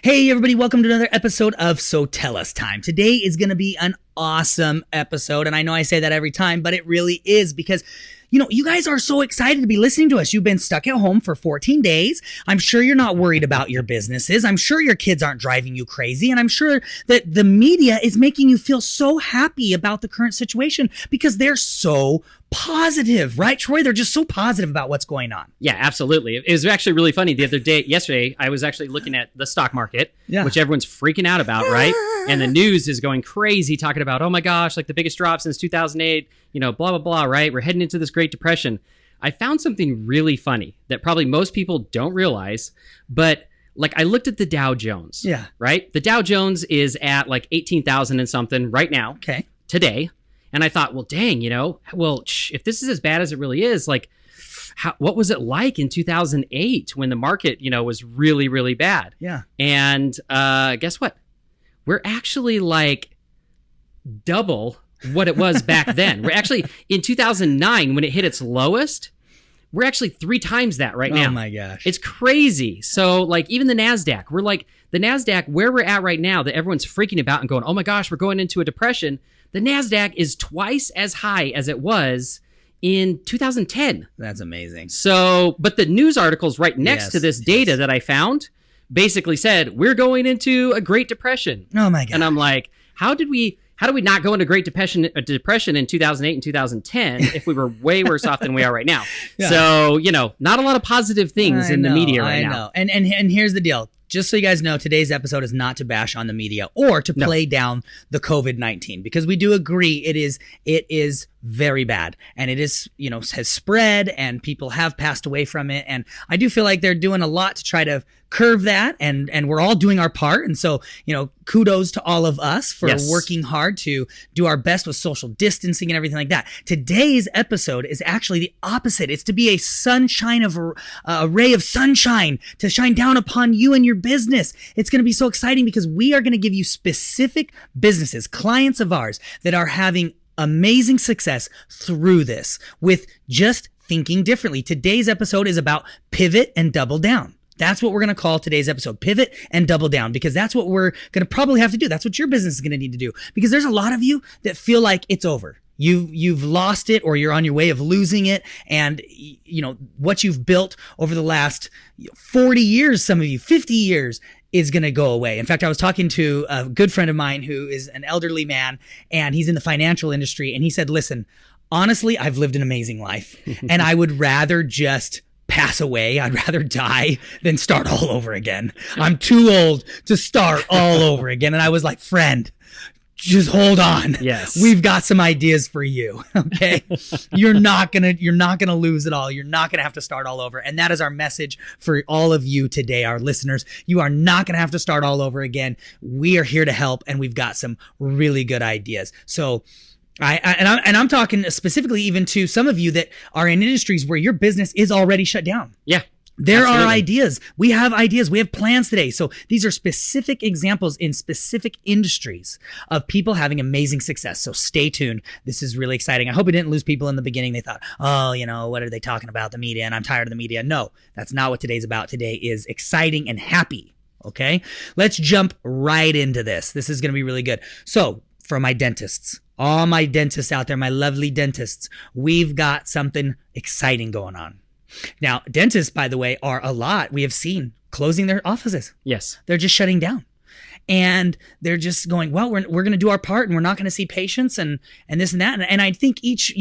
Hey everybody, welcome to another episode of SoTellUs time. Today is going to be an awesome episode, and I know I say that every time, but it really is because you guys are so excited to be listening to us. You've been stuck at home for 14 days. I'm sure you're not worried about your businesses. I'm sure your kids aren't driving you crazy. And I'm sure that the media is making you feel so happy about the current situation because they're so positive, right, Troy? They're just so positive about what's going on. Yeah, absolutely. It was actually really funny. Yesterday, I was actually looking at the stock market, which everyone's freaking out about, right? And the news is going crazy talking about, oh my gosh, like the biggest drop since 2008, blah, blah, blah, right? We're heading into this Great Depression. I found something really funny that probably most people don't realize, but like I looked at the Dow Jones, right? The Dow Jones is at like 18,000 and something right now, today. And I thought, well, dang, if this is as bad as it really is, like, what was it like in 2008 when the market, was really, really bad? Yeah. And guess what? We're actually like double what it was back then. We're actually in 2009 when it hit its lowest. We're actually 3 times that right now. Oh my gosh. It's crazy. So like even the NASDAQ, we're like the NASDAQ where we're at right now that everyone's freaking about and going, oh my gosh, we're going into a depression. The NASDAQ is twice as high as it was in 2010. That's amazing. So, but the news articles right next to this data that I found basically said, we're going into a Great Depression. Oh my God. And I'm like, how do we not go into Great Depression in 2008 and 2010 if we were way worse off than we are right now? Yeah. So, not a lot of positive things in the media right now. And here's the deal. Just so you guys know, today's episode is not to bash on the media or to play down the COVID-19 because we do agree it is very bad and it is, has spread and people have passed away from it. And I do feel like they're doing a lot to try to curve that and we're all doing our part. And so, kudos to all of us for working hard to do our best with social distancing and everything like that. Today's episode is actually the opposite. It's to be a sunshine of a ray of sunshine to shine down upon you and your business. It's going to be so exciting because we are going to give you specific businesses, clients of ours that are having amazing success through this with just thinking differently. Today's episode is about pivot and double down. That's what we're going to call today's episode, pivot and double down, because that's what we're going to probably have to do. That's what your business is going to need to do, because there's a lot of you that feel like it's over. You've lost it, or you're on your way of losing it. And what you've built over the last 40 years, some of you 50 years, is going to go away. In fact, I was talking to a good friend of mine who is an elderly man, and he's in the financial industry. And he said, listen, honestly, I've lived an amazing life and I would rather just pass away. I'd rather die than start all over again. I'm too old to start all over again. And I was like, friend, just hold on. Yes. We've got some ideas for you. Okay. You're not going to lose it all. You're not going to have to start all over. And that is our message for all of you today, our listeners. You are not going to have to start all over again. We are here to help, and we've got some really good ideas. So I'm talking specifically even to some of you that are in industries where your business is already shut down. Yeah. There are ideas. We have ideas. We have plans today. So these are specific examples in specific industries of people having amazing success. So stay tuned. This is really exciting. I hope we didn't lose people in the beginning. They thought, what are they talking about? The media, and I'm tired of the media. No, that's not what today's about. Today is exciting and happy. Okay. Let's jump right into this. This is going to be really good. So for my dentists, all my dentists out there, my lovely dentists, we've got something exciting going on. Now, dentists, by the way, are a lot we have seen closing their offices. Yes. They're just shutting down. And they're just going, well, we're going to do our part, and we're not going to see patients and this and that. And I think each,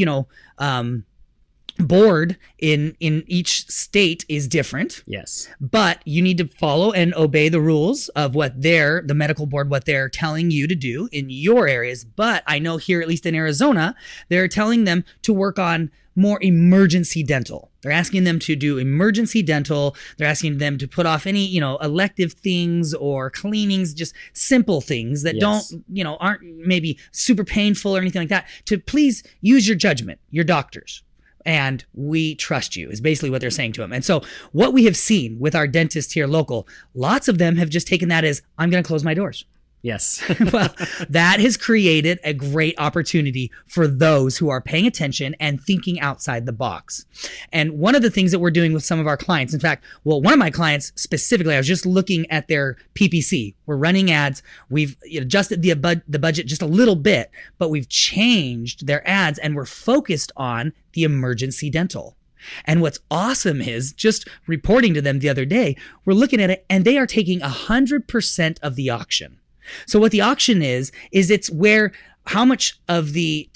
board in each state is different. Yes. But you need to follow and obey the rules of what the medical board, what they're telling you to do in your areas. But I know here, at least in Arizona, they're telling them to work on more emergency dental. They're asking them to do emergency dental. They're asking them to put off any, elective things or cleanings, just simple things that aren't maybe super painful or anything like that, to please use your judgment, your doctors. And we trust you is basically what they're saying to him. And so what we have seen with our dentists here local, lots of them have just taken that as, I'm going to close my doors. Yes. Well, that has created a great opportunity for those who are paying attention and thinking outside the box. And one of the things that we're doing with some of our clients, in fact, well, one of my clients specifically, I was just looking at their PPC. We're running ads. We've adjusted the budget just a little bit, but we've changed their ads and we're focused on the emergency dental. And what's awesome is, just reporting to them the other day, we're looking at it and they are taking 100% of the auction. So what the auction is it's where how much of the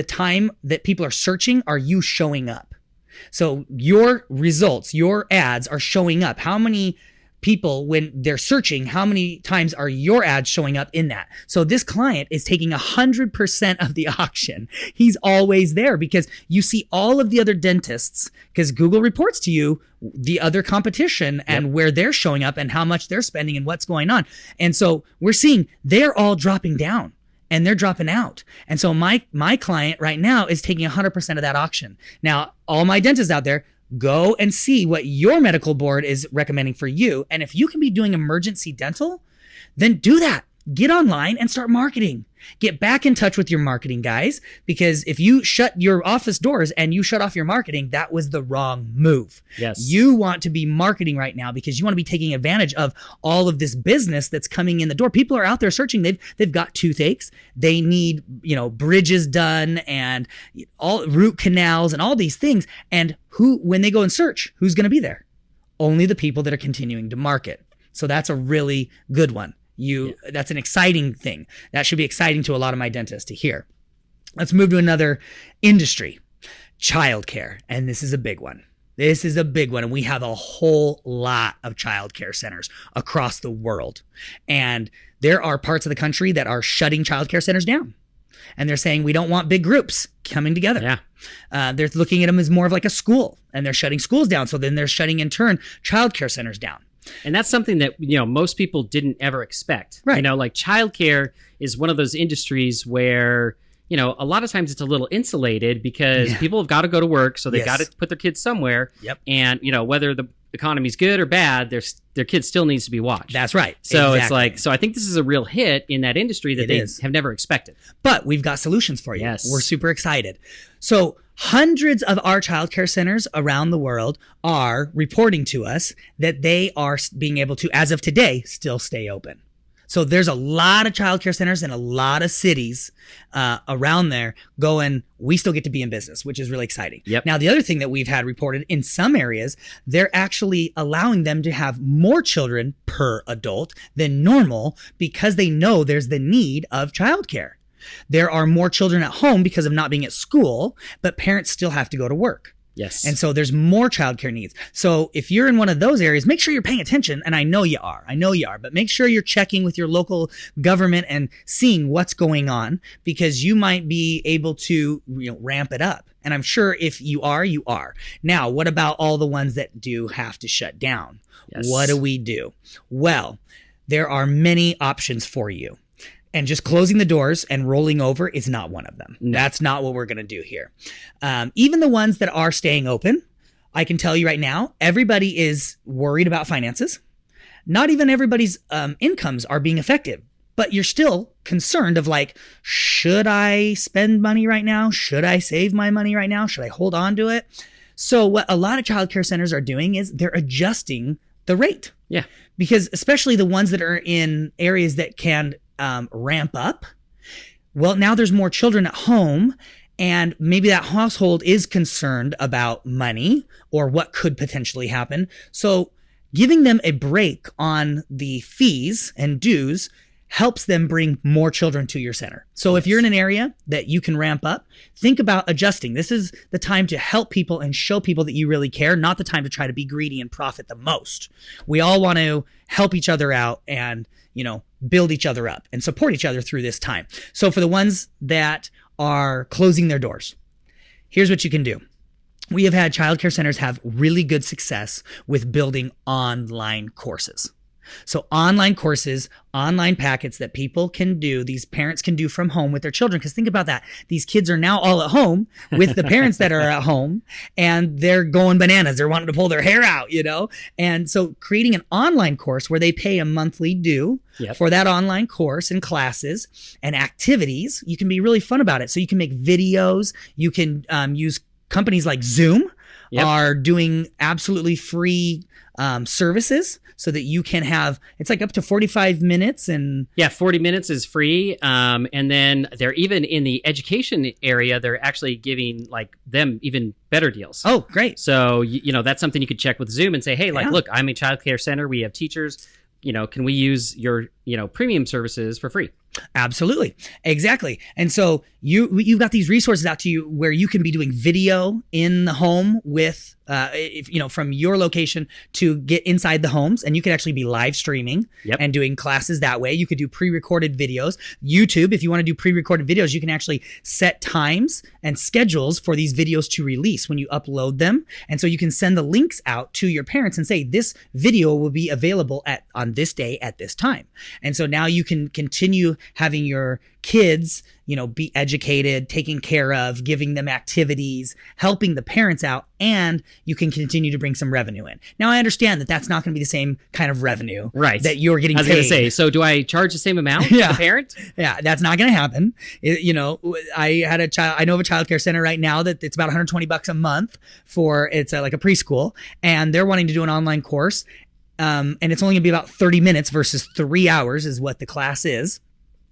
time that people are searching are you showing up? So your results, your ads are showing up. How many people, when they're searching, how many times are your ads showing up in that? So this client is taking 100% of the auction. He's always there because you see all of the other dentists, because Google reports to you the other competition and where they're showing up and how much they're spending and what's going on. And so we're seeing they're all dropping down and they're dropping out. And so my client right now is taking 100% of that auction. Now, all my dentists out there, go and see what your medical board is recommending for you. And if you can be doing emergency dental, then do that. Get online and start marketing. Get back in touch with your marketing guys, because if you shut your office doors and you shut off your marketing, that was the wrong move. Yes. You want to be marketing right now because you want to be taking advantage of all of this business that's coming in the door. People are out there searching. They've got toothaches. They need, bridges done and all root canals and all these things. And when they go and search, who's going to be there? Only the people that are continuing to market. So that's a really good one. That's an exciting thing. That should be exciting to a lot of my dentists to hear. Let's move to another industry, childcare. And this is a big one. And we have a whole lot of childcare centers across the world. And there are parts of the country that are shutting childcare centers down. And they're saying, we don't want big groups coming together. Yeah. They're looking at them as more of like a school, and they're shutting schools down. So then they're shutting in turn childcare centers down. And that's something that, most people didn't ever expect. Right. Like childcare is one of those industries where, a lot of times it's a little insulated because people have got to go to work. So they've got to put their kids somewhere. Yep. And, whether the economy's good or bad, their kid still needs to be watched. That's right. So exactly. so I think this is a real hit in that industry that they have never expected. But we've got solutions for you. Yes. We're super excited. So hundreds of our childcare centers around the world are reporting to us that they are being able to, as of today, still stay open. So there's a lot of childcare centers in a lot of cities around there going, we still get to be in business, which is really exciting. Yep. Now, the other thing that we've had reported in some areas, they're actually allowing them to have more children per adult than normal because they know there's the need of childcare. There are more children at home because of not being at school, but parents still have to go to work. Yes. And so there's more childcare needs. So if you're in one of those areas, make sure you're paying attention. And I know you are, but make sure you're checking with your local government and seeing what's going on, because you might be able to ramp it up. And I'm sure if you are, you are. Now, what about all the ones that do have to shut down? Yes. What do we do? Well, there are many options for you. And just closing the doors and rolling over is not one of them. No. That's not what we're going to do here. Even the ones that are staying open, I can tell you right now, everybody is worried about finances. Not even everybody's incomes are being affected, but you're still concerned of should I spend money right now? Should I save my money right now? Should I hold on to it? So what a lot of childcare centers are doing is they're adjusting the rate. Yeah. Because especially the ones that are in areas that can ramp up. Well, now there's more children at home, and maybe that household is concerned about money or what could potentially happen. So giving them a break on the fees and dues helps them bring more children to your center. So if you're in an area that you can ramp up, think about adjusting. This is the time to help people and show people that you really care, not the time to try to be greedy and profit the most. We all want to help each other out and, build each other up and support each other through this time. So for the ones that are closing their doors, here's what you can do. We have had childcare centers have really good success with building online courses. So online courses, online packets that people can do, these parents can do from home with their children. Because think about that. These kids are now all at home with the parents that are at home, and they're going bananas. They're wanting to pull their hair out, you know? And so creating an online course where they pay a monthly due for that online course and classes and activities, you can be really fun about it. So you can make videos. You can use companies like Zoom are doing absolutely free services so that you can have, it's like up to 45 minutes and 40 minutes is free. And then they're even in the education area, they're actually giving like them even better deals. Oh, great. So, you know, that's something you could check with Zoom and say, hey, like, look, I'm a childcare center. We have teachers, you know, can we use your, you know, premium services for free? Absolutely. Exactly. And so you've got these resources out to you where you can be doing video in the home with, if, you know, from your location to get inside the homes, and you can actually be live streaming and doing classes that way. You could do pre-recorded videos. YouTube, if you want to do pre-recorded videos, you can actually set times and schedules for these videos to release when you upload them. And so you can send the links out to your parents and say, this video will be available on this day at this time. And so now you can continue having your kids, you know, be educated, taken care of, giving them activities, helping the parents out, and you can continue to bring some revenue in. Now, I understand that that's not going to be the same kind of revenue that you're getting paid. I was going to say, so do I charge the same amount to the parent? Yeah, that's not going to happen. You know, I had a child, I know of a childcare center right now that it's about $120 a month for, it's like a preschool, and they're wanting to do an online course. And it's only gonna be about 30 minutes versus 3 hours is what the class is.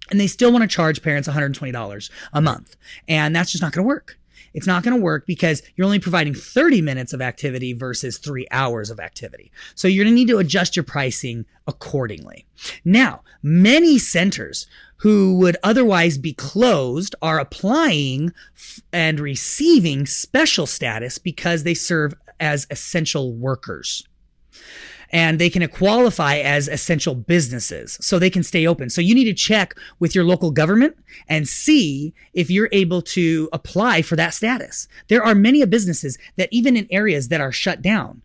And they still want to charge parents $120 a month. And that's just not going to work. It's not going to work because you're only providing 30 minutes of activity versus 3 hours of activity. So you're going to need to adjust your pricing accordingly. Now, many centers who would otherwise be closed are applying and receiving special status because they serve as essential workers. And they can qualify as essential businesses so they can stay open. So you need to check with your local government and see if you're able to apply for that status. There are many businesses that even in areas that are shut down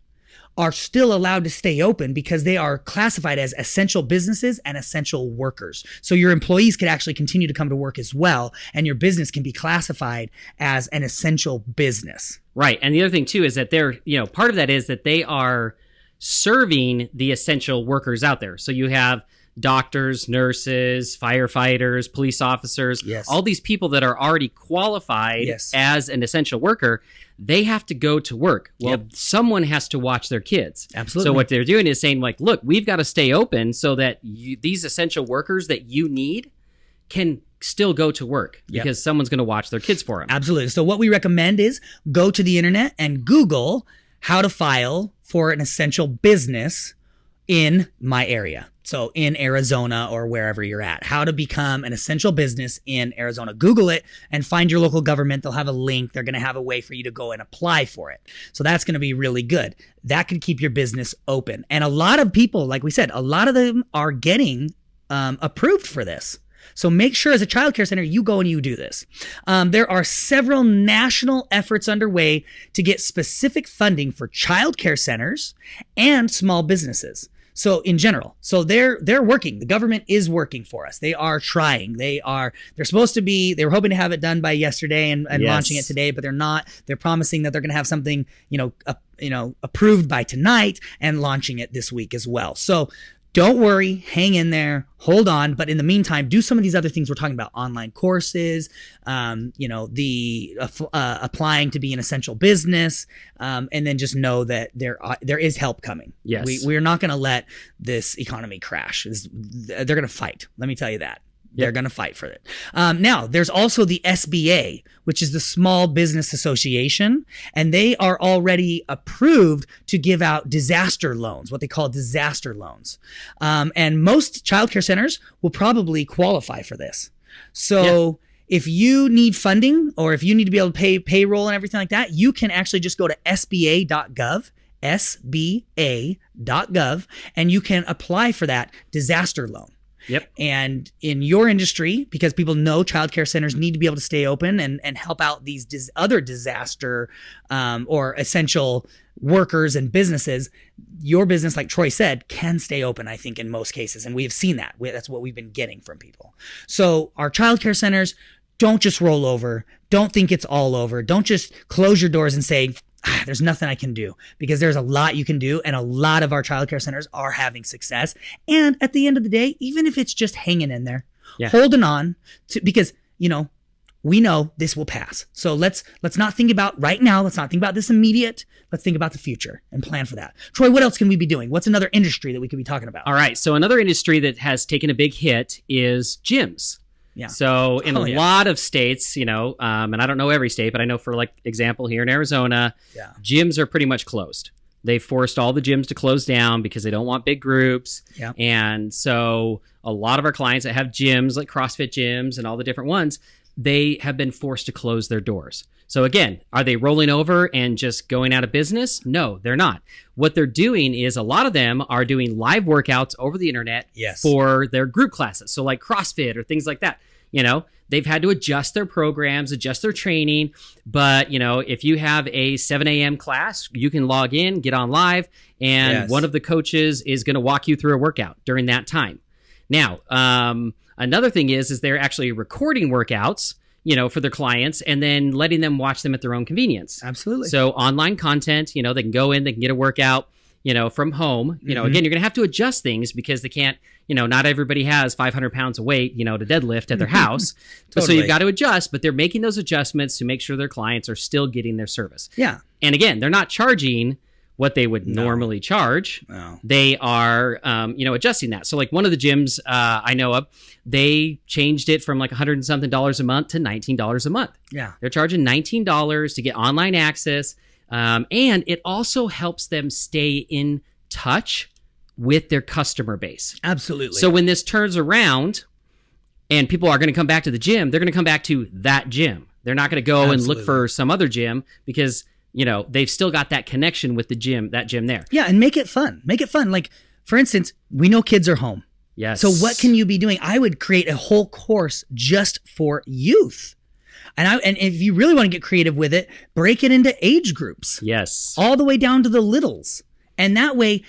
are still allowed to stay open because they are classified as essential businesses and essential workers. So your employees could actually continue to come to work as well, and your business can be classified as an essential business. Right. And the other thing too is that they're, you know, part of that is that they are serving the essential workers out there. So you have doctors, nurses, firefighters, police officers, all these people that are already qualified as an essential worker. They have to go to work. Well, someone has to watch their kids. Absolutely. So what they're doing is saying like, look, we've got to stay open so that these essential workers that you need can still go to work because someone's going to watch their kids for them. Absolutely. So what we recommend is go to the internet and Google how to file for an essential business in my area. So in Arizona or wherever you're at, how to become an essential business in Arizona. Google it and find your local government. They'll have a link. They're going to have a way for you to go and apply for it. So that's going to be really good. That could keep your business open. And a lot of people, like we said, a lot of them are getting approved for this. So make sure as a childcare center, you go and you do this. There are several national efforts underway to get specific funding for childcare centers and small businesses. So in general, so they're working. The government is working for us. They are trying. They're supposed to be, they were hoping to have it done by yesterday and launching it today, but they're not. They're promising that they're going to have something, approved by tonight and launching it this week as well. So don't worry, hang in there, hold on. But in the meantime, do some of these other things we're talking about: online courses, applying to be an essential business, and then just know that there is help coming. Yes, we're not going to let this economy crash. They're going to fight. Let me tell you that. They're going to fight for it. Now, there's also the SBA, which is the Small Business Association, and they are already approved to give out disaster loans, what they call disaster loans. And most childcare centers will probably qualify for this. So if you need funding or if you need to be able to pay payroll and everything like that, you can actually just go to sba.gov, sba.gov, and you can apply for that disaster loan. Yep. And in your industry, because people know childcare centers need to be able to stay open and help out these other disaster or essential workers and businesses, your business, like Troy said, can stay open, I think, in most cases. And we have seen that. That's what we've been getting from people. So our childcare centers, don't just roll over. Don't think it's all over. Don't just close your doors and say, there's nothing I can do, because there's a lot you can do. And a lot of our childcare centers are having success. And at the end of the day, even if it's just hanging in there, holding on to, because, you know, we know this will pass. So let's not think about right now. Let's not think about this immediate. Let's think about the future and plan for that. Troy, what else can we be doing? What's another industry that we could be talking about? All right. So another industry that has taken a big hit is gyms. Yeah. So in a lot of states, you know, and I don't know every state, but I know for like example here in Arizona, gyms are pretty much closed. They forced all the gyms to close down because they don't want big groups. Yeah. And so a lot of our clients that have gyms like CrossFit gyms and all the different ones, they have been forced to close their doors. So again, are they rolling over and just going out of business? No, they're not. What they're doing is a lot of them are doing live workouts over the internet for their group classes. So like CrossFit or things like that. You know, they've had to adjust their programs, adjust their training. But, you know, if you have a 7 a.m. class, you can log in, get on live, and one of the coaches is going to walk you through a workout during that time. Now, another thing is they're actually recording workouts, you know, for their clients and then letting them watch them at their own convenience. Absolutely. So online content, you know, they can go in, they can get a workout, you know, from home. You know, again, you're going to have to adjust things because they can't, you know, not everybody has 500 pounds of weight, you know, to deadlift at their house. So you've got to adjust, but they're making those adjustments to make sure their clients are still getting their service. Yeah. And again, they're not charging what they would normally charge. No. They are, you know, adjusting that. So like one of the gyms I know of, they changed it from like $100 and something a month to $19 a month. Yeah. They're charging $19 to get online access. And it also helps them stay in touch with their customer base. Absolutely. So when this turns around and people are going to come back to the gym, they're going to come back to that gym. They're not going to go and look for some other gym because, you know, they've still got that connection with the gym, that gym there. Yeah, and make it fun. Make it fun. Like, for instance, we know kids are home. Yes. So what can you be doing? I would create a whole course just for youth. And if you really want to get creative with it, break it into age groups. Yes. All the way down to the littles. And that way,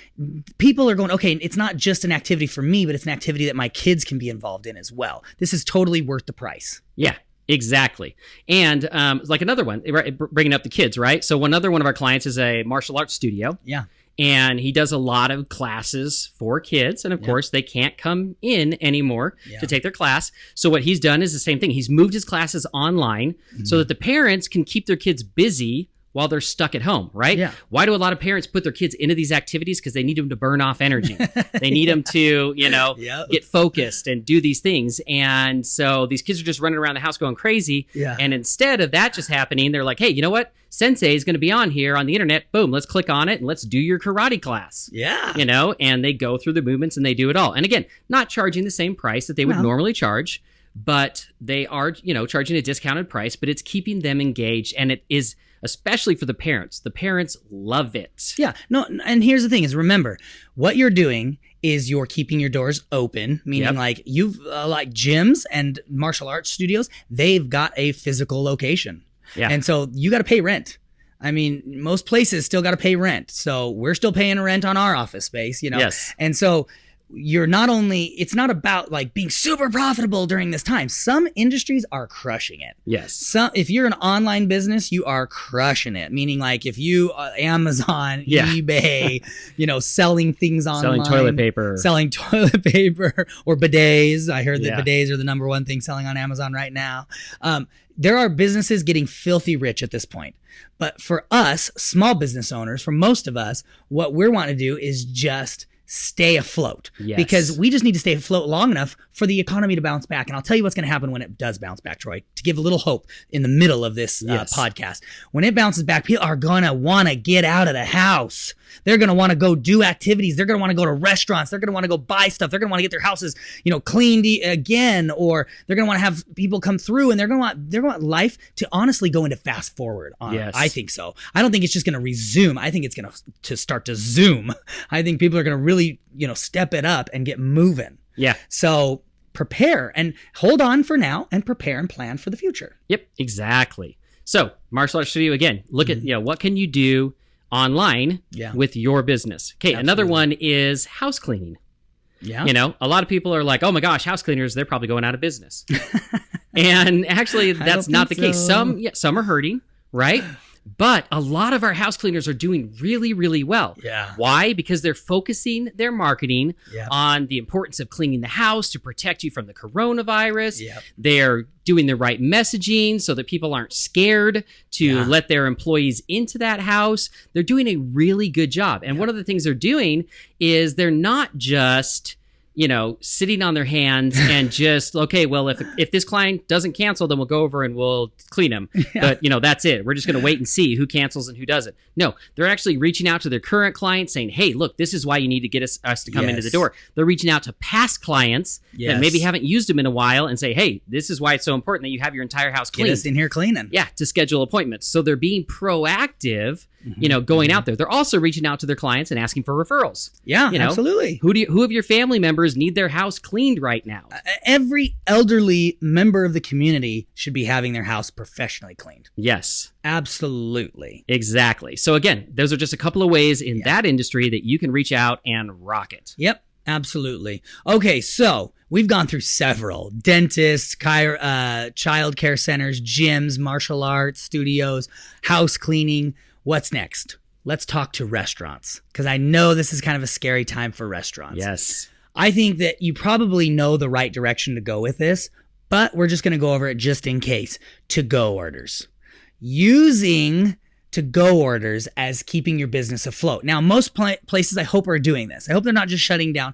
people are going, okay, it's not just an activity for me, but it's an activity that my kids can be involved in as well. This is totally worth the price. Yeah. Exactly. And like another one, right, bringing up the kids, right? So one of our clients is a martial arts studio. Yeah. And he does a lot of classes for kids. And of course, they can't come in anymore to take their class. So what he's done is the same thing. He's moved his classes online so that the parents can keep their kids busy while they're stuck at home, right? Yeah. Why do a lot of parents put their kids into these activities? Because they need them to burn off energy. They need them to, you know, get focused and do these things. And so these kids are just running around the house going crazy. Yeah. And instead of that just happening, they're like, hey, you know what? Sensei is going to be on here on the internet. Boom, let's click on it and let's do your karate class. Yeah. You know, and they go through the movements and they do it all. And again, not charging the same price that they would normally charge, but they are, you know, charging a discounted price, but it's keeping them engaged. And it is, especially for the parents. The parents love it. Yeah. No, and here's the thing is, remember, what you're doing is you're keeping your doors open, meaning like you've like gyms and martial arts studios, they've got a physical location. Yeah. And so you got to pay rent. I mean, most places still got to pay rent. So we're still paying rent on our office space, you know? Yes. And so you're not only, it's not about like being super profitable during this time. Some industries are crushing it. Yes. If you're an online business, you are crushing it. Meaning like if you, Amazon, eBay, you know, selling things online. Selling toilet paper or bidets. I heard that bidets are the number one thing selling on Amazon right now. There are businesses getting filthy rich at this point. But for us, small business owners, for most of us, what we're wanting to do is just stay afloat. Yes. Because we just need to stay afloat long enough for the economy to bounce back. And I'll tell you what's going to happen when it does bounce back, Troy, to give a little hope in the middle of this podcast. When it bounces back, people are going to want to get out of the house. They're going to want to go do activities. They're going to want to go to restaurants. They're going to want to go buy stuff. They're going to want to get their houses, you know, cleaned again, or they're going to want to have people come through, and they're going to want life to honestly go into fast forward. Yes. I think so. I don't think it's just going to resume. I think it's going to start to zoom. I think people are going to really really, step it up and get moving. Yeah. So prepare and hold on for now and prepare and plan for the future. Yep, exactly. So Martial Arts Studio, again, look at, what can you do online with your business? Okay, another one is house cleaning. Yeah. A lot of people are like, oh my gosh, house cleaners, they're probably going out of business. And actually, that's not the case. Some are hurting, right? But a lot of our house cleaners are doing really, really well. Yeah. Why? Because they're focusing their marketing on the importance of cleaning the house to protect you from the coronavirus. Yep. They're doing the right messaging so that people aren't scared to let their employees into that house. They're doing a really good job. And one of the things they're doing is they're not just sitting on their hands and just, okay, well, if this client doesn't cancel, then we'll go over and we'll clean them. Yeah. But, that's it. We're just going to wait and see who cancels and who doesn't. No, they're actually reaching out to their current clients saying, hey, look, this is why you need to get us to come into the door. They're reaching out to past clients that maybe haven't used them in a while and say, hey, this is why it's so important that you have your entire house cleaned. Get us in here cleaning. Yeah, to schedule appointments. So they're being proactive, going out there. They're also reaching out to their clients and asking for referrals. Yeah, absolutely. Who of your family members need their house cleaned right now? Every elderly member of the community should be having their house professionally cleaned. Yes. Absolutely. Exactly. So again, those are just a couple of ways in that industry that you can reach out and rock it. Yep. Absolutely. Okay, so we've gone through several dentists, child care centers, gyms, martial arts studios, house cleaning. What's next? Let's talk to restaurants, because I know this is kind of a scary time for restaurants. Yes. I think that you probably know the right direction to go with this, but we're just going to go over it just in case. To-go orders. Using to-go orders as keeping your business afloat. Now, most places I hope are doing this. I hope they're not just shutting down,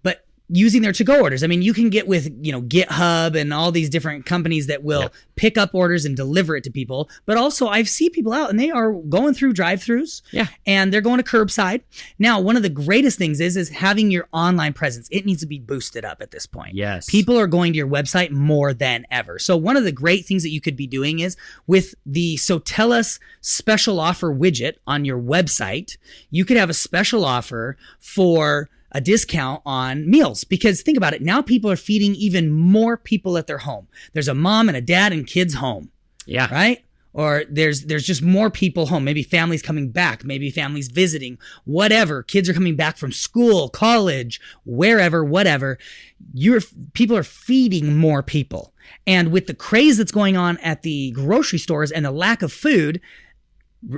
but using their to-go orders. I mean, you can get with, GitHub and all these different companies that will pick up orders and deliver it to people. But also, I see people out and they are going through drive-thrus and they're going to curbside. Now, one of the greatest things is having your online presence. It needs to be boosted up at this point. Yes. People are going to your website more than ever. So one of the great things that you could be doing is with the SoTellUs special offer widget on your website, you could have a special offer for a discount on meals, because think about it. Now people are feeding even more people at their home. There's a mom and a dad and kids home. Yeah. Right? Or there's just more people home. Maybe families coming back, maybe families visiting, whatever. Kids are coming back from school, college, wherever, whatever. People are feeding more people. And with the craze that's going on at the grocery stores and the lack of food,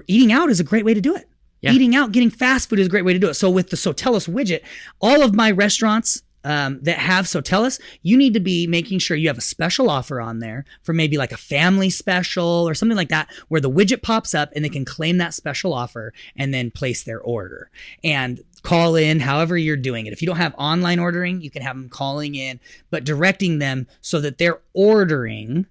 eating out is a great way to do it. Yeah. Eating out, getting fast food is a great way to do it. So with the SoTellUs widget, all of my restaurants that have SoTellUs, you need to be making sure you have a special offer on there for maybe like a family special or something like that, where the widget pops up and they can claim that special offer and then place their order and call in however you're doing it. If you don't have online ordering, you can have them calling in, but directing them so that they're ordering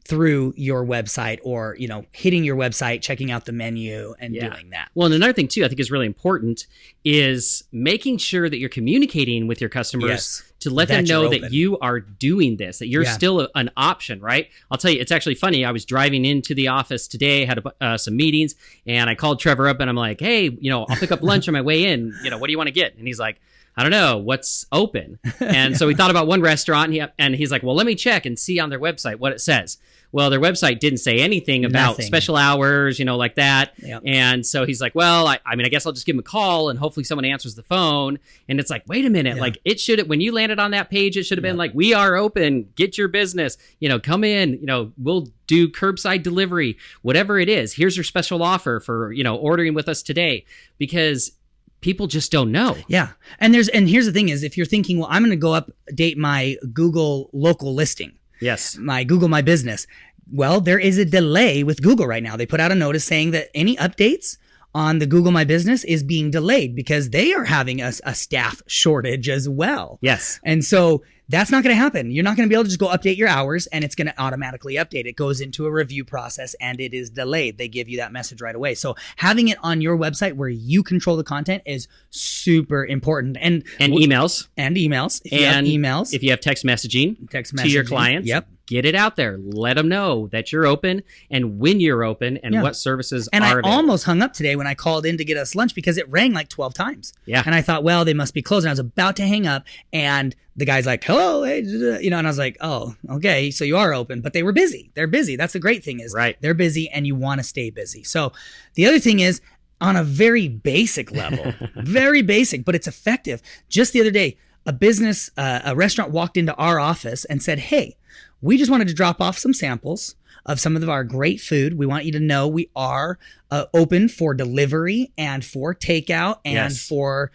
through your website, or hitting your website, checking out the menu and doing that. Well, and another thing too I think is really important is making sure that you're communicating with your customers to let them know that you are doing this, that you're still an option, right? I'll tell you, it's actually funny. I was driving into the office today, had some meetings, and I called Trevor up and I'm like, hey, I'll pick up lunch on my way in. What do you want to get? And he's like, I don't know, what's open? And so we thought about one restaurant, and he's like, well, let me check and see on their website what it says. Well, their website didn't say anything about special hours, like that. Yep. And so he's like, well, I guess I'll just give him a call and hopefully someone answers the phone. And it's like, wait a minute, like it should, when you landed on that page, it should have been like, we are open, get your business, come in, we'll do curbside delivery, whatever it is. Here's your special offer for, ordering with us today, because people just don't know. Yeah. And here's the thing is, if you're thinking, well, I'm going to go update my Google local listing. Yes. My Google My Business. Well, there is a delay with Google right now. They put out a notice saying that any updates on the Google My Business is being delayed because they are having a staff shortage as well. Yes. And so That's not going to happen. You're not going to be able to just go update your hours and it's going to automatically update. It goes into a review process and it is delayed. They give you that message right away. So having it on your website where you control the content is super important. And emails. And emails. If you have emails. If you have text messaging to your clients. Yep. Get it out there. Let them know that you're open and when you're open and what services are available. And I almost hung up today when I called in to get us lunch because it rang like 12 times. Yeah. And I thought, well, they must be closed. And I was about to hang up and the guy's like, hello, hey, and I was like, oh, okay, so you are open. But they were busy. They're busy. That's the great thing is they're busy and you want to stay busy. So the other thing is on a very basic level, very basic, but it's effective. Just the other day, a restaurant walked into our office and said, hey, we just wanted to drop off some samples of some of our great food. We want you to know we are open for delivery and for takeout and for,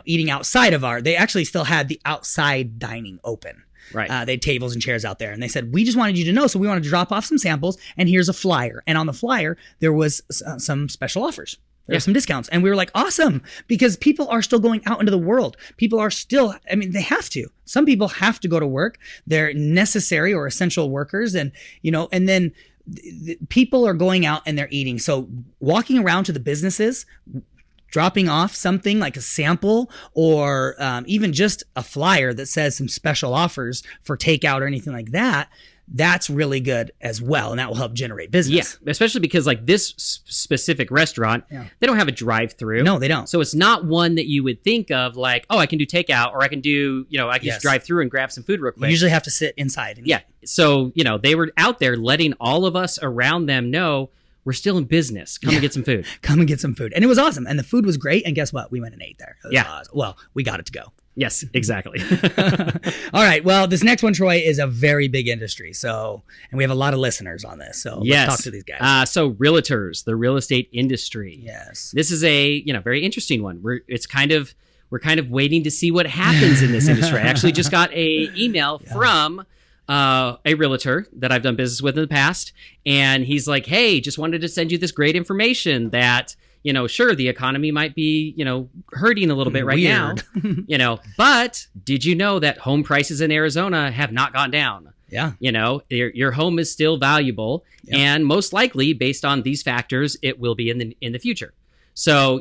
eating outside of they actually still had the outside dining open. Right. They had tables and chairs out there. And they said, we just wanted you to know. So we wanted to drop off some samples and here's a flyer. And on the flyer, there was some special offers. There were some discounts. And we were like, awesome, because people are still going out into the world. People are still, they have to. Some people have to go to work. They're necessary or essential workers. And, and then people are going out and they're eating. So walking around to the businesses, dropping off something like a sample or even just a flyer that says some special offers for takeout or anything like that, that's really good as well. And that will help generate business. Yeah, especially because like this specific restaurant, they don't have a drive-through. No, they don't. So it's not one that you would think of like, oh, I can do takeout or I can do, I can just drive through and grab some food real quick. You usually have to sit inside. And eat. So, they were out there letting all of us around them know we're still in business. Come and get some food. Come and get some food. And it was awesome. And the food was great. And guess what? We went and ate there. Awesome. Well, we got it to go. Yes, exactly. All right. Well, this next one, Troy, is a very big industry. So, and we have a lot of listeners on this. So let's talk to these guys. So realtors, the real estate industry. Yes. This is a, very interesting one. We're kind of waiting to see what happens in this industry. I actually just got a email from a realtor that I've done business with in the past. And he's like, hey, just wanted to send you this great information that, sure, the economy might be, hurting a little bit right now, but did you know that home prices in Arizona have not gone down? Yeah. Your home is still valuable and most likely based on these factors, it will be in the future. So,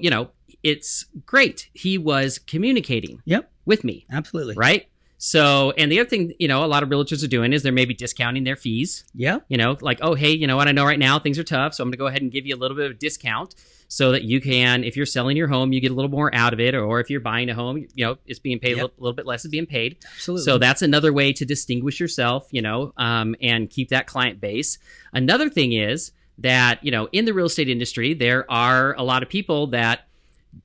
it's great. He was communicating with me. Absolutely. Right. So, and the other thing, a lot of realtors are doing is they're maybe discounting their fees. Yeah. Like, oh, hey, what? I know right now things are tough. So I'm going to go ahead and give you a little bit of a discount so that you can, if you're selling your home, you get a little more out of it. Or if you're buying a home, it's being paid a little bit less is being paid. Absolutely. So that's another way to distinguish yourself, and keep that client base. Another thing is that, in the real estate industry, there are a lot of people that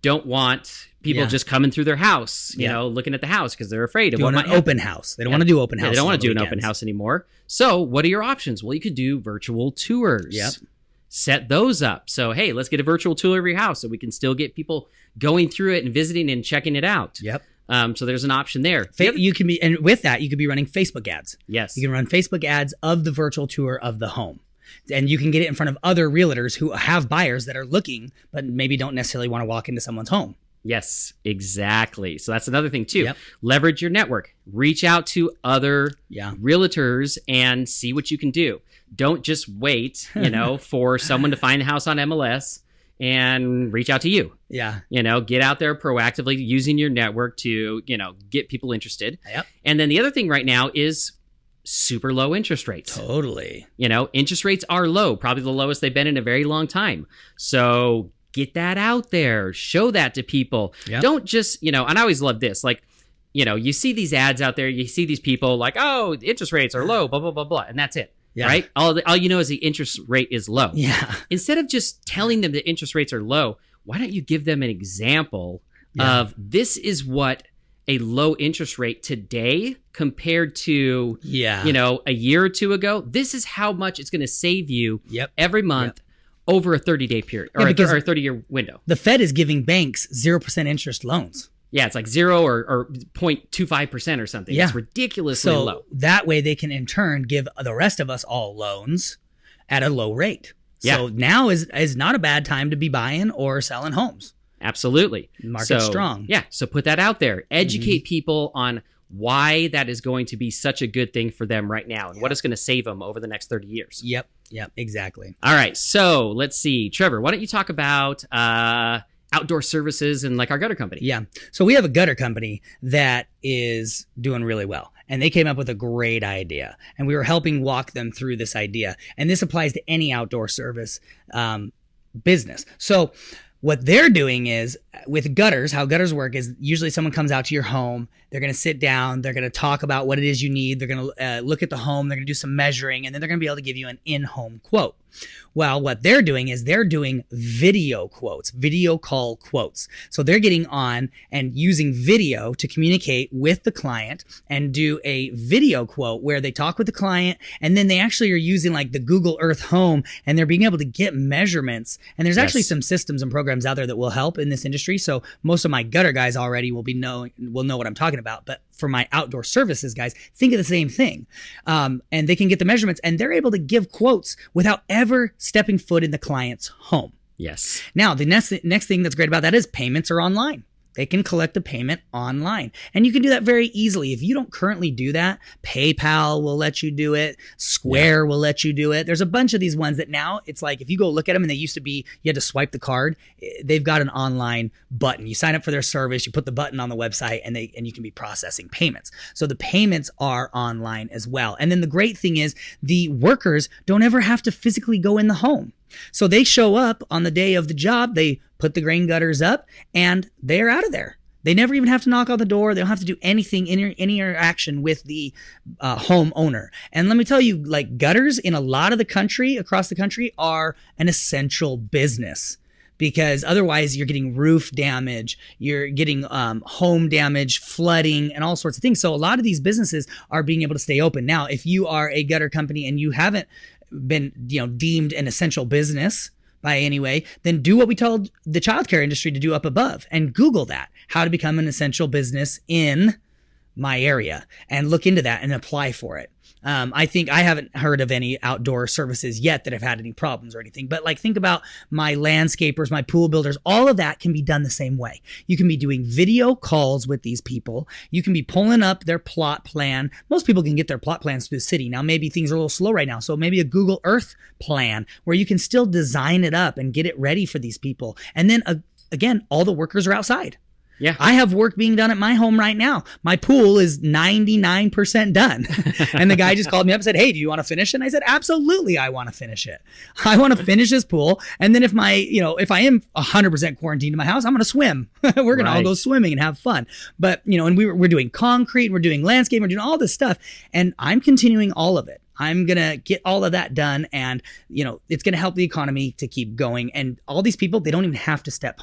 don't want people just coming through their house, looking at the house because they're afraid of what might open house. They don't want to do open house. They don't want to do an open house anymore. So what are your options? Well, you could do virtual tours. Yep. Set those up. So, hey, let's get a virtual tour of your house so we can still get people going through it and visiting and checking it out. Yep. So there's an option there. You can be, and with that, you could be running Facebook ads. Yes. You can run Facebook ads of the virtual tour of the home. And you can get it in front of other realtors who have buyers that are looking, but maybe don't necessarily want to walk into someone's home. Yes, exactly. So that's another thing too. Yep. Leverage your network. Reach out to other realtors and see what you can do. Don't just wait, for someone to find the house on MLS and reach out to you. Yeah. Get out there proactively using your network to, get people interested. Yep. And then the other thing right now is super low interest rates. Totally. Interest rates are low, probably the lowest they've been in a very long time. So get that out there. Show that to people. Yep. Don't just, and I always love this. Like, you see these ads out there, you see these people like, oh, the interest rates are low, blah, blah, blah, blah. And that's it. Yeah. Right? All you know is the interest rate is low. Yeah. Instead of just telling them the interest rates are low, why don't you give them an example of this is what a low interest rate today compared to, a year or two ago. This is how much it's going to save you every month over a 30-day period or a 30-year window. The Fed is giving banks 0% interest loans. Yeah, it's like 0 or 0.25% or something. Yeah. It's ridiculously low. That way they can in turn give the rest of us all loans at a low rate. Yeah. So now is not a bad time to be buying or selling homes. Absolutely. Market's strong. Yeah. So put that out there. Educate people on why that is going to be such a good thing for them right now and what it's going to save them over the next 30 years. Yep, exactly. All right, so let's see. Trevor, why don't you talk about outdoor services and like our gutter company? Yeah, so we have a gutter company that is doing really well. And they came up with a great idea. And we were helping walk them through this idea. And this applies to any outdoor service business. So what they're doing is with gutters, how gutters work is usually someone comes out to your home. They're going to sit down. They're going to talk about what it is you need. They're going to look at the home. They're going to do some measuring. And then they're going to be able to give you an in-home quote. Well, what they're doing is they're doing video quotes, video call quotes. So they're getting on and using video to communicate with the client and do a video quote where they talk with the client, and then they actually are using like the Google Earth Home, and they're being able to get measurements. And there's actually some systems and programs out there that will help in this industry. So most of my gutter guys already will know what I'm talking about. But for my outdoor services guys, think of the same thing. And they can get the measurements, and they're able to give quotes without ever stepping foot in the client's home. Yes. Now, the next thing that's great about that is payments are online. They can collect the payment online. And you can do that very easily. If you don't currently do that, PayPal will let you do it. Square will let you do it. There's a bunch of these ones that now it's like if you go look at them, and they used to be you had to swipe the card. They've got an online button. You sign up for their service, you put the button on the website, and you can be processing payments. So the payments are online as well. And then the great thing is the workers don't ever have to physically go in the home. So they show up on the day of the job, they put the grain gutters up, and they're out of there. They never even have to knock on the door. They don't have to do anything, any interaction with the homeowner. And let me tell you, like gutters in a lot of the country, across the country, are an essential business. Because otherwise you're getting roof damage, you're getting home damage, flooding, and all sorts of things. So a lot of these businesses are being able to stay open. Now, if you are a gutter company and you haven't been deemed an essential business by any way, then do what we told the childcare industry to do up above and Google that, how to become an essential business in my area, and look into that and apply for it. I think I haven't heard of any outdoor services yet that have had any problems or anything, but like think about my landscapers, my pool builders, all of that can be done the same way. You can be doing video calls with these people. You can be pulling up their plot plan. Most people can get their plot plans through the city. Now, maybe things are a little slow right now. So maybe a Google Earth plan where you can still design it up and get it ready for these people. And then again, all the workers are outside. Yeah. I have work being done at my home right now. My pool is 99% done. And the guy just called me up and said, hey, do you want to finish it? And I said, absolutely, I want to finish it. I want to finish this pool. And then if I am 100% quarantined in my house, I'm going to swim. We're going to all go swimming and have fun. But, and we're doing concrete, we're doing landscape, we're doing all this stuff. And I'm continuing all of it. I'm going to get all of that done, and, it's going to help the economy to keep going. And all these people, they don't even have to step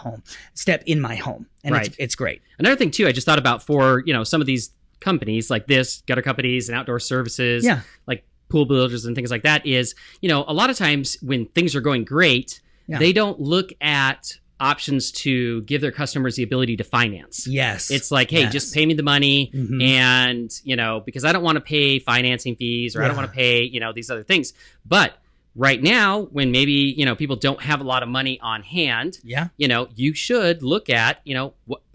in my home. And it's great. Another thing too, I just thought about for, some of these companies like this, gutter companies and outdoor services, like pool builders and things like that is, a lot of times when things are going great, they don't look at options to give their customers the ability to finance. Yes. It's like, hey, just pay me the money. Mm-hmm. And, because I don't want to pay financing fees or I don't want to pay, these other things. But right now, when maybe, people don't have a lot of money on hand, you should look at,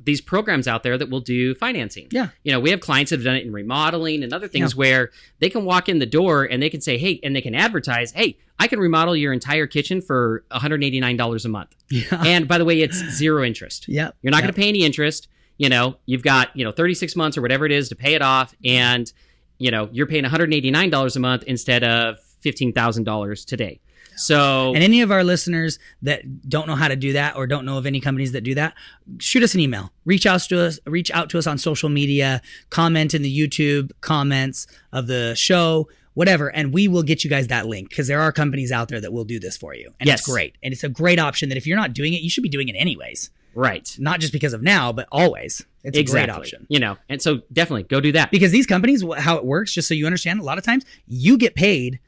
these programs out there that will do financing. Yeah. We have clients that have done it in remodeling and other things where they can walk in the door and they can say, hey, and they can advertise, hey, I can remodel your entire kitchen for $189 a month. Yeah. And by the way, it's zero interest. Yeah. You're not going to pay any interest. You've got, 36 months or whatever it is to pay it off. And, you're paying $189 a month instead of $15,000 today. So, and any of our listeners that don't know how to do that or don't know of any companies that do that, shoot us an email, reach out to us on social media, comment in the YouTube comments of the show, whatever. And we will get you guys that link because there are companies out there that will do this for you. And it's great. And it's a great option that if you're not doing it, you should be doing it anyways. Right. Not just because of now, but always. It's a great option. And so definitely go do that. Because these companies, how it works, just so you understand, a lot of times you get paid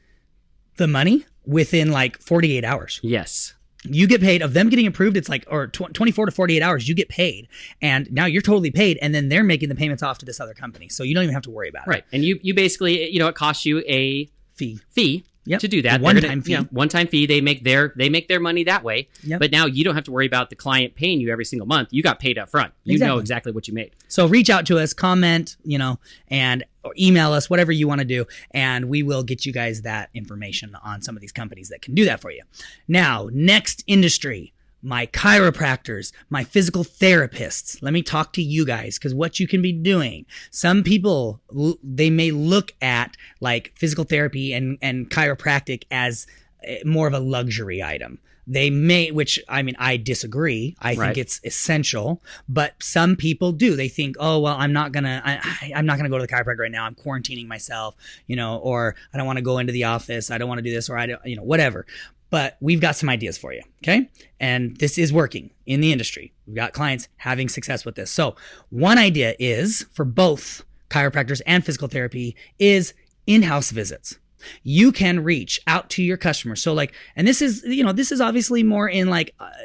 the money within like 48 hours. Yes. You get paid of them getting approved. It's like, or 24 to 48 hours, you get paid. And now you're totally paid. And then they're making the payments off to this other company. So you don't even have to worry about it. Right. And you basically, it costs you a fee. to do that. One-time fee. One-time fee. They make their money that way. Yep. But now you don't have to worry about the client paying you every single month. You got paid up front. You know exactly what you made. So reach out to us, comment, and or email us, whatever you want to do, and we will get you guys that information on some of these companies that can do that for you. Now, next industry. My chiropractors, my physical therapists. Let me talk to you guys, because what you can be doing. Some people, they may look at like physical therapy and chiropractic as more of a luxury item. They may, which I disagree. I think it's essential, but some people do. They think, oh, well, I'm not gonna go to the chiropractor right now. I'm quarantining myself, or I don't want to go into the office. I don't want to do this, or I don't, whatever. But we've got some ideas for you, okay? And this is working in the industry. We've got clients having success with this. So one idea is, for both chiropractors and physical therapy, is in-house visits. You can reach out to your customers. So and this is obviously more in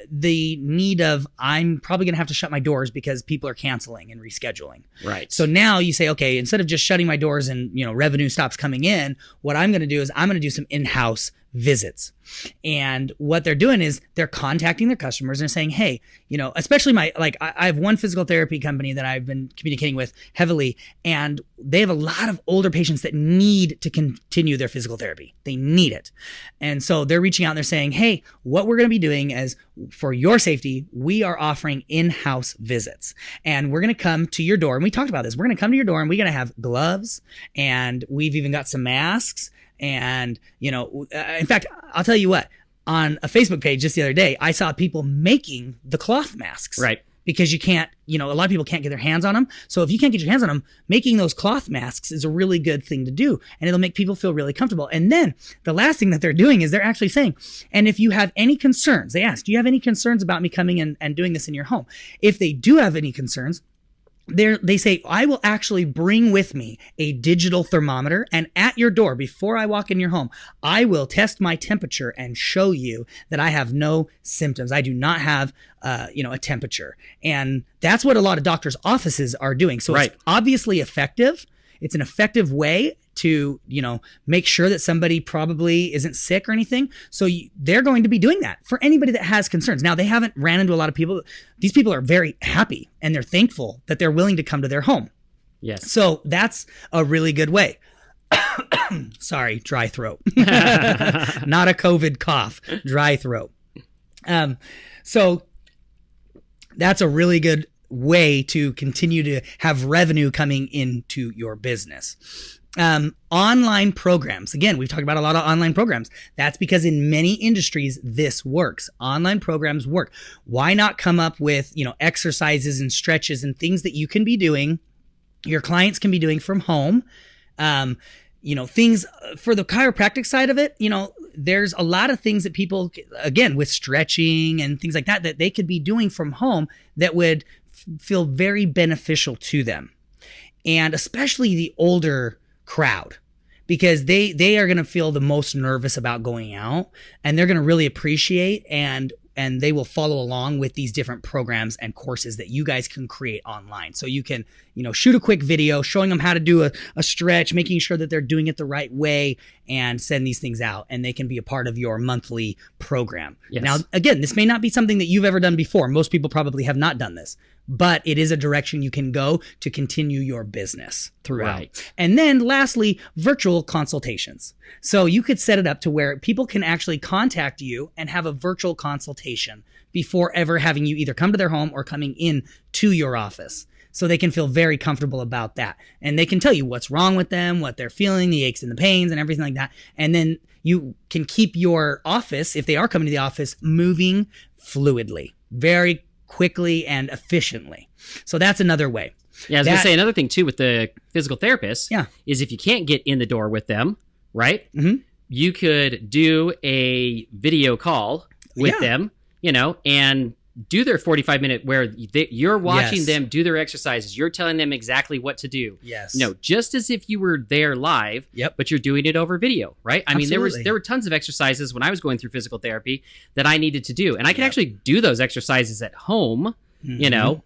the need of, I'm probably going to have to shut my doors because people are canceling and rescheduling. Right. So now you say, okay, instead of just shutting my doors and, revenue stops coming in, what I'm going to do is I'm going to do some in-house visits. And what they're doing is they're contacting their customers and saying, hey, especially I have one physical therapy company that I've been communicating with heavily, and they have a lot of older patients that need to continue their physical therapy. They need it. And so they're reaching out and they're saying, hey, what we're going to be doing is, for your safety, we are offering in-house visits, and we're going to come to your door. And we talked about this. We're going to come to your door and we're going to have gloves, and we've even got some masks. And, in fact, I'll tell you what, on a Facebook page just the other day, I saw people making the cloth masks. Right. Because you can't, a lot of people can't get their hands on them. So if you can't get your hands on them, making those cloth masks is a really good thing to do. And it'll make people feel really comfortable. And then the last thing that they're doing is they're actually saying, and if you have any concerns, they ask, do you have any concerns about me coming in and doing this in your home? If they do have any concerns, they say, I will actually bring with me a digital thermometer, and at your door, before I walk in your home, I will test my temperature and show you that I have no symptoms. I do not have, a temperature. And that's what a lot of doctors' offices are doing. So It's obviously effective. It's an effective way to, make sure that somebody probably isn't sick or anything. So they're going to be doing that for anybody that has concerns. Now, they haven't ran into a lot of people. These people are very happy and they're thankful that they're willing to come to their home. Yes. So that's a really good way. Sorry, dry throat. Not a COVID cough, dry throat. So that's a really good way to continue to have revenue coming into your business. Online programs. Again, we've talked about a lot of online programs. That's because in many industries, this works. Online programs work. Why not come up with, exercises and stretches and things that you can be doing, your clients can be doing from home. Things for the chiropractic side of it, there's a lot of things that people, again, with stretching and things like that, that they could be doing from home that would feel very beneficial to them. And especially the older crowd, because they are going to feel the most nervous about going out, and they're going to really appreciate and they will follow along with these different programs and courses that you guys can create online. So you can, shoot a quick video showing them how to do a stretch, making sure that they're doing it the right way, and send these things out, and they can be a part of your monthly program. Yes. Now, again, this may not be something that you've ever done before. Most people probably have not done this, but it is a direction you can go to continue your business throughout. Right. And then lastly, virtual consultations. So you could set it up to where people can actually contact you and have a virtual consultation before ever having you either come to their home or coming in to your office. So they can feel very comfortable about that. And they can tell you what's wrong with them, what they're feeling, the aches and the pains and everything like that. And then you can keep your office, if they are coming to the office, moving fluidly, very quickly and efficiently. So that's another way. Yeah, I was going to say another thing too with the physical therapist is if you can't get in the door with them, right? Mm-hmm. You could do a video call with them, and do their 45-minute where you're watching them do their exercises. You're telling them exactly what to do. Yes. Just as if you were there live, but you're doing it over video, right? I mean, there were tons of exercises when I was going through physical therapy that I needed to do. And I could actually do those exercises at home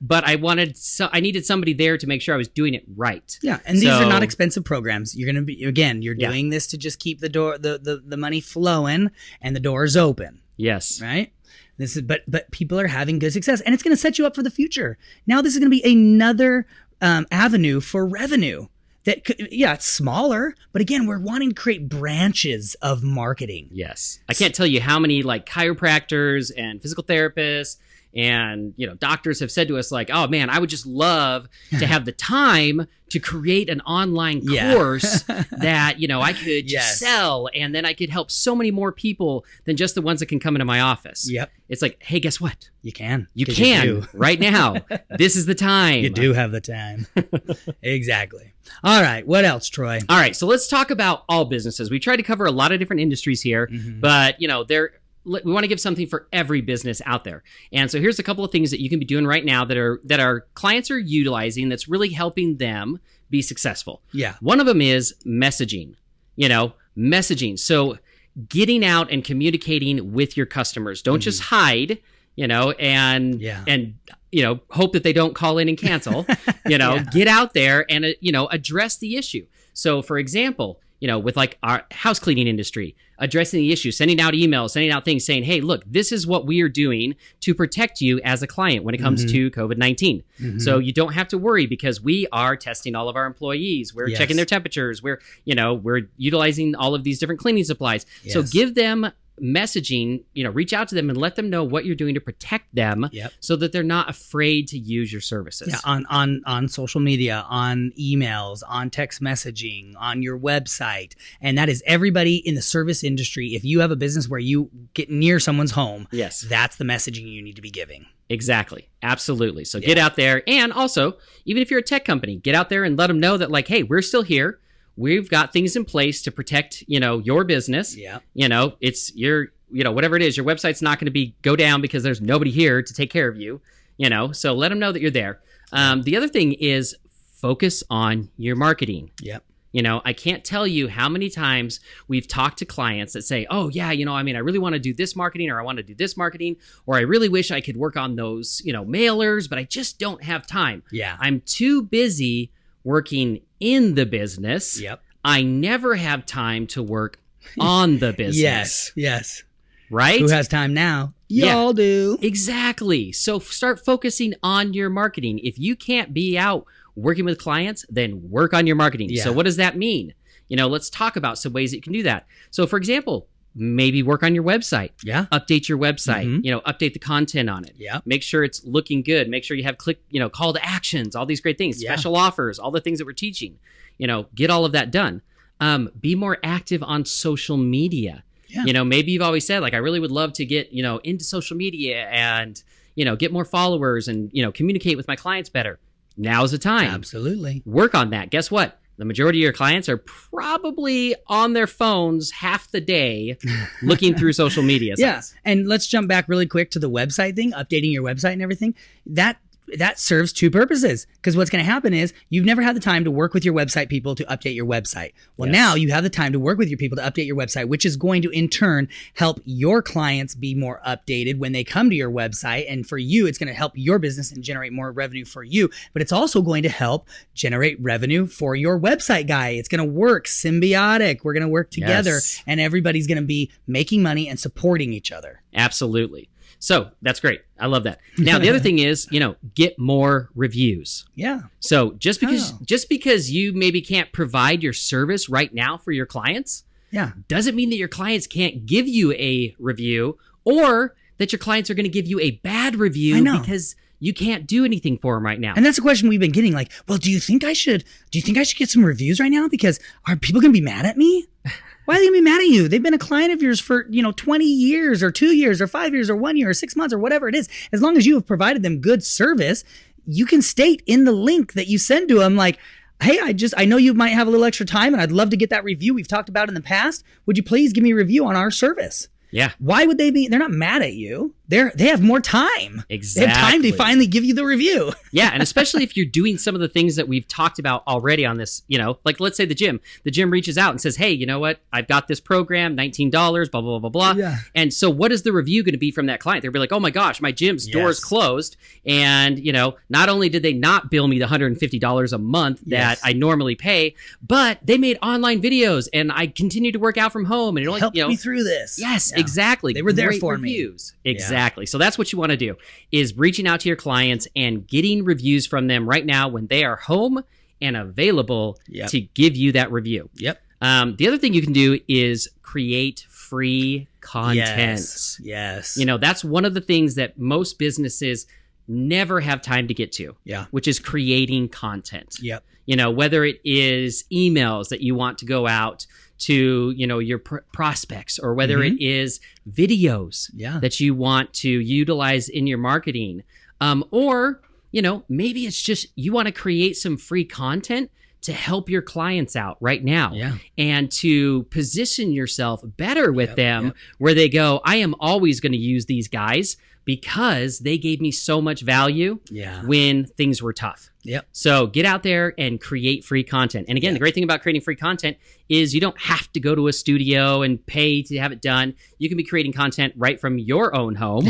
but I needed somebody there to make sure I was doing it right. Yeah. And these are not expensive programs. You're going to be, again, you're doing this to just keep the money flowing and the doors open. Yes. Right. But people are having good success, and it's going to set you up for the future. Now this is going to be another avenue for revenue. It's smaller, but again, we're wanting to create branches of marketing. Yes. I can't tell you how many like chiropractors and physical therapists and, doctors have said to us like, oh man, I would just love to have the time to create an online course that, I could just sell, and then I could help so many more people than just the ones that can come into my office. Yep. It's like, hey, guess what? You can. You can right now. This is the time. You do have the time. Exactly. All right. What else, Troy? All right. So let's talk about all businesses. We tried to cover a lot of different industries here, but, we want to give something for every business out there. And so here's a couple of things that you can be doing right now that our clients are utilizing that's really helping them be successful. Yeah. One of them is messaging. Messaging. So getting out and communicating with your customers. Don't just hide, and hope that they don't call in and cancel. Get out there and address the issue. So for example, with like our house cleaning industry, addressing the issue, sending out emails, sending out things saying, hey, look, this is what we are doing to protect you as a client when it comes to COVID-19. So you don't have to worry because we are testing all of our employees. We're checking their temperatures. We're utilizing all of these different cleaning supplies. Yes. So give them messaging, reach out to them and let them know what you're doing to protect them so that they're not afraid to use your services. Yeah, on social media, on emails, on text messaging, on your website. And that is everybody in the service industry. If you have a business where you get near someone's home, that's the messaging you need to be giving. Exactly. Absolutely. So get out there. And also, even if you're a tech company, get out there and let them know that like, hey, we're still here. We've got things in place to protect, your business. Yeah. It's your, whatever it is, your website's not going to go down because there's nobody here to take care of you, so let them know that you're there. The other thing is focus on your marketing. Yep. I can't tell you how many times we've talked to clients that say, oh yeah, I really want to do this marketing, or I want to do this marketing, or I really wish I could work on those, mailers, but I just don't have time. Yeah. I'm too busy working in the business. Yep. I never have time to work on the business. Yes. Right? Who has time now? Y'all do. Exactly. So start focusing on your marketing. If you can't be out working with clients, then work on your marketing. Yeah. So what does that mean? Let's talk about some ways that you can do that. So for example, maybe work on your website. Yeah. Update your website. Update the content on it. Yeah. Make sure it's looking good. Make sure you have call to actions, all these great things, special offers, all the things that we're teaching. Get all of that done. Be more active on social media. Yeah. Maybe you've always said like, I really would love to get, into social media and, get more followers and, communicate with my clients better. Now's the time. Absolutely. Work on that. Guess what? The majority of your clients are probably on their phones half the day looking through social media sites. Yeah. And let's jump back really quick to the website thing, updating your website and everything. That serves two purposes, because what's going to happen is you've never had the time to work with your website people to update your website. Well, now you have the time to work with your people to update your website, which is going to in turn help your clients be more updated when they come to your website. And for you, it's going to help your business and generate more revenue for you. But it's also going to help generate revenue for your website guy. It's going to work symbiotic. We're going to work together and everybody's going to be making money and supporting each other. Absolutely. So that's great. I love that. Now, the other thing is, get more reviews. Yeah. So just because you maybe can't provide your service right now for your clients, doesn't mean that your clients can't give you a review, or that your clients are going to give you a bad review because you can't do anything for them right now. And that's a question we've been getting, like, well, do you think I should get some reviews right now? Because are people going to be mad at me? Why are they going to be mad at you? They've been a client of yours for, 20 years or 2 years or 5 years or 1 year or 6 months or whatever it is. As long as you have provided them good service, you can state in the link that you send to them, like, hey, I know you might have a little extra time and I'd love to get that review we've talked about in the past. Would you please give me a review on our service? Yeah. Why would they be? They're not mad at you. They have more time. Exactly. They have time to finally give you the review. Yeah, and especially if you're doing some of the things that we've talked about already on this, like let's say the gym reaches out and says, hey, you know what? I've got this program, $19, blah, blah, blah, blah, blah. Yeah. And so what is the review going to be from that client? They'll be like, oh my gosh, my gym's doors closed. And, not only did they not bill me the $150 a month that I normally pay, but they made online videos and I continued to work out from home. And it only helped me through this. Yes, exactly. They were there Great for reviews. me. Exactly. So that's what you want to do, is reaching out to your clients and getting reviews from them right now when they are home and available to give you that review. Yep. The other thing you can do is create free content. Yes. That's one of the things that most businesses never have time to get to. Yeah. Which is creating content. Yep. Whether it is emails that you want to go out to, your prospects, or whether it is videos that you want to utilize in your marketing, or, maybe it's just you want to create some free content to help your clients out right now and to position yourself better with them where they go, I am always going to use these guys because they gave me so much value when things were tough. Yep. So get out there and create free content. And again, the great thing about creating free content is you don't have to go to a studio and pay to have it done. You can be creating content right from your own home.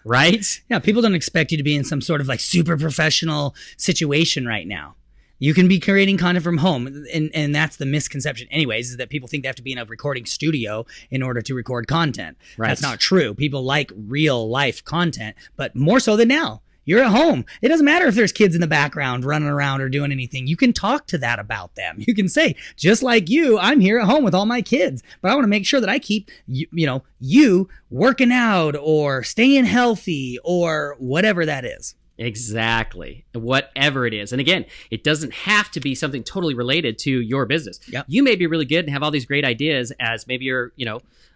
Right? Yeah. People don't expect you to be in some sort of like super professional situation right now. You can be creating content from home, and that's the misconception anyways, is that people think they have to be in a recording studio in order to record content. Right. That's not true. People like real life content, but more so than now. You're at home. It doesn't matter if there's kids in the background running around or doing anything. You can talk to that about them. You can say, just like you, I'm here at home with all my kids, but I want to make sure that I keep, you working out or staying healthy or whatever that is. Exactly. Whatever it is. And again, it doesn't have to be something totally related to your business. Yep. You may be really good and have all these great ideas as maybe you're,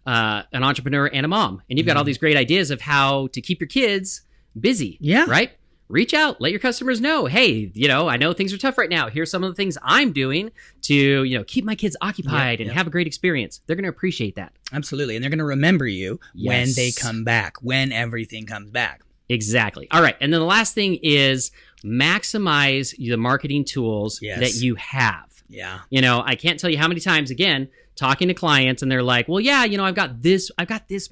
an entrepreneur and a mom, and you've got all these great ideas of how to keep your kids busy. Yeah. Right? Reach out, let your customers know, hey, I know things are tough right now. Here's some of the things I'm doing to, keep my kids occupied and have a great experience. They're going to appreciate that. Absolutely. And they're going to remember you when they come back, when everything comes back. Exactly. All right. And then the last thing is maximize the marketing tools that you have. Yeah. I can't tell you how many times, again, talking to clients and they're like, well, yeah, I've got this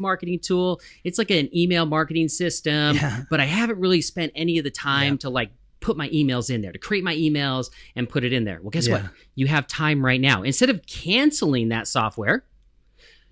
marketing tool. It's like an email marketing system, but I haven't really spent any of the time to like put my emails in there, to create my emails and put it in there. Well, guess what? You have time right now. Instead of canceling that software,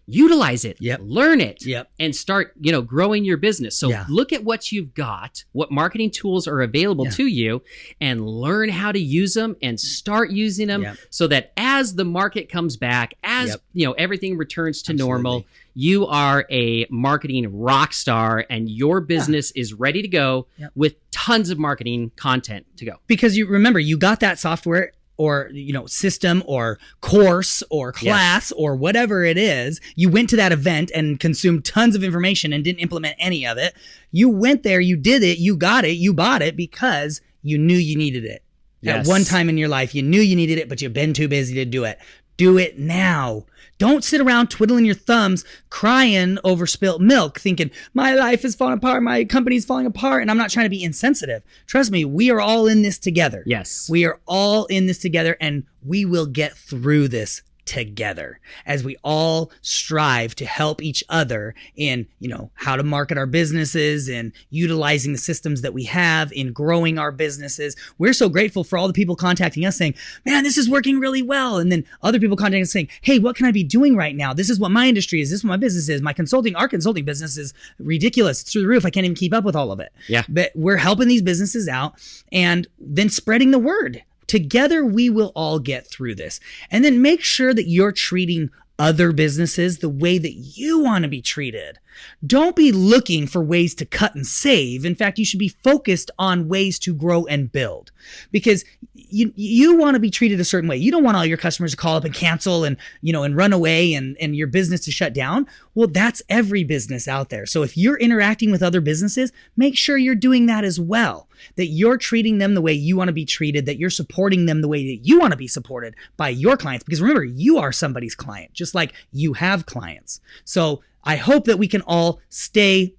utilize it, learn it, and start, growing your business. So look at what you've got, what marketing tools are available to you, and learn how to use them and start using them so that as the market comes back, as everything returns to normal, you are a marketing rock star and your business is ready to go with tons of marketing content to go. Because you remember, you got that software or, system or course or class or whatever it is. You went to that event and consumed tons of information and didn't implement any of it. You went there, you did it, you got it, you bought it because you knew you needed it. At one time in your life, you knew you needed it, but you've been too busy to do it. Do it now. Don't sit around twiddling your thumbs, crying over spilt milk, thinking, my life is falling apart, my company's falling apart, and I'm not trying to be insensitive. Trust me, we are all in this together. Yes. We are all in this together, and we will get through this together as we all strive to help each other in, how to market our businesses and utilizing the systems that we have in growing our businesses. We're so grateful for all the people contacting us saying, man, this is working really well. And then other people contacting us saying, hey, what can I be doing right now? This is what my industry is. This is what my business is. Our consulting business is ridiculous. It's through the roof. I can't even keep up with all of it. Yeah. But we're helping these businesses out and then spreading the word. Together, we will all get through this. And then make sure that you're treating other businesses the way that you want to be treated. Don't be looking for ways to cut and save. In fact, you should be focused on ways to grow and build because you want to be treated a certain way. You don't want all your customers to call up and cancel and run away and your business to shut down. Well, that's every business out there. So if you're interacting with other businesses, make sure you're doing that as well, that you're treating them the way you want to be treated, that you're supporting them the way that you want to be supported by your clients. Because remember, you are somebody's client, just like you have clients. So I hope that we can all stay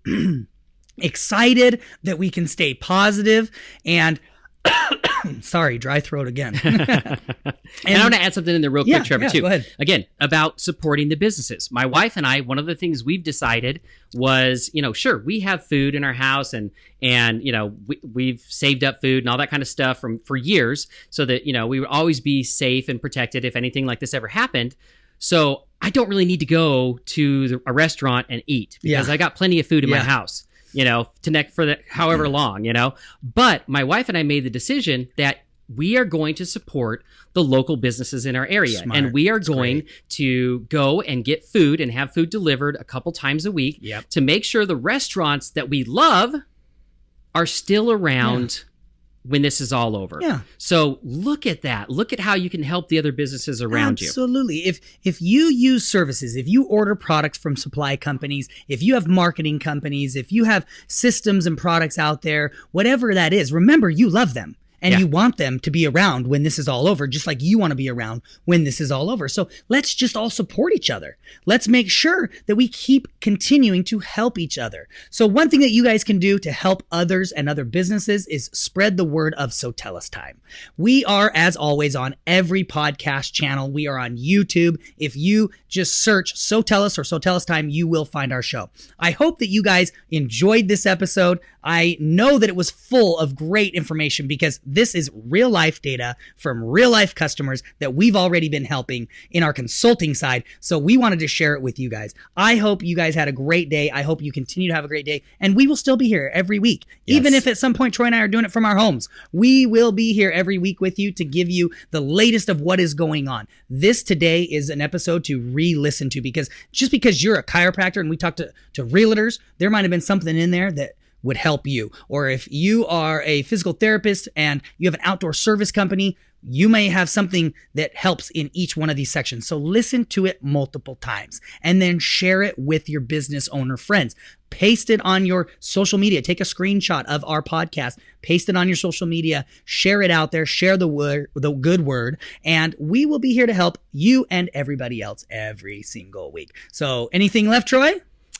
excited, that we can stay positive, and sorry, dry throat again. And I want to add something in there real quick, Trevor, too. Go ahead. Again, about supporting the businesses. My wife and I, one of the things we've decided was, sure, we have food in our house and we've saved up food and all that kind of stuff for years so that, we would always be safe and protected if anything like this ever happened. So I don't really need to go to a restaurant and eat because I got plenty of food in my house. To neck for however long, But my wife and I made the decision that we are going to support the local businesses in our area. Smart. And we are going to go and get food and have food delivered a couple times a week to make sure the restaurants that we love are still around when this is all over. Yeah. So look at that. Look at how you can help the other businesses around you. Absolutely. If you use services, if you order products from supply companies, if you have marketing companies, if you have systems and products out there, whatever that is, remember you love them. And you want them to be around when this is all over, just like you want to be around when this is all over. So let's just all support each other. Let's make sure that we keep continuing to help each other. So one thing that you guys can do to help others and other businesses is spread the word of SoTellUs Time. We are, as always, on every podcast channel. We are on YouTube. If you just search SoTellUs or SoTellUs Time, you will find our show. I hope that you guys enjoyed this episode. I know that it was full of great information because this is real life data from real life customers that we've already been helping in our consulting side. So we wanted to share it with you guys. I hope you guys had a great day. I hope you continue to have a great day. And we will still be here every week. Yes. Even if at some point Troy and I are doing it from our homes, we will be here every week with you to give you the latest of what is going on. This today is an episode to re-listen to because just because you're a chiropractor and we talk to realtors, there might have been something in there that would help you. Or if you are a physical therapist and you have an outdoor service company, you may have something that helps in each one of these sections. So listen to it multiple times and then share it with your business owner friends. Paste it on your social media. Take a screenshot of our podcast, paste it on your social media, share it out there, share the good word, and we will be here to help you and everybody else every single week. So anything left, Troy?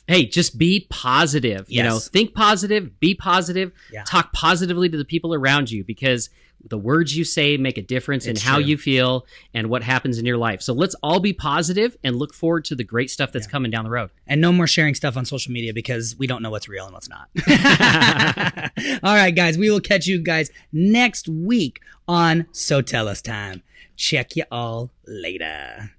Hey, just be positive. Yes. Think positive, be positive, talk positively to the people around you because the words you say make a difference in how you feel and what happens in your life. So let's all be positive and look forward to the great stuff that's coming down the road. And no more sharing stuff on social media because we don't know what's real and what's not. All right, guys, we will catch you guys next week on SoTellUs Time. Check you all later.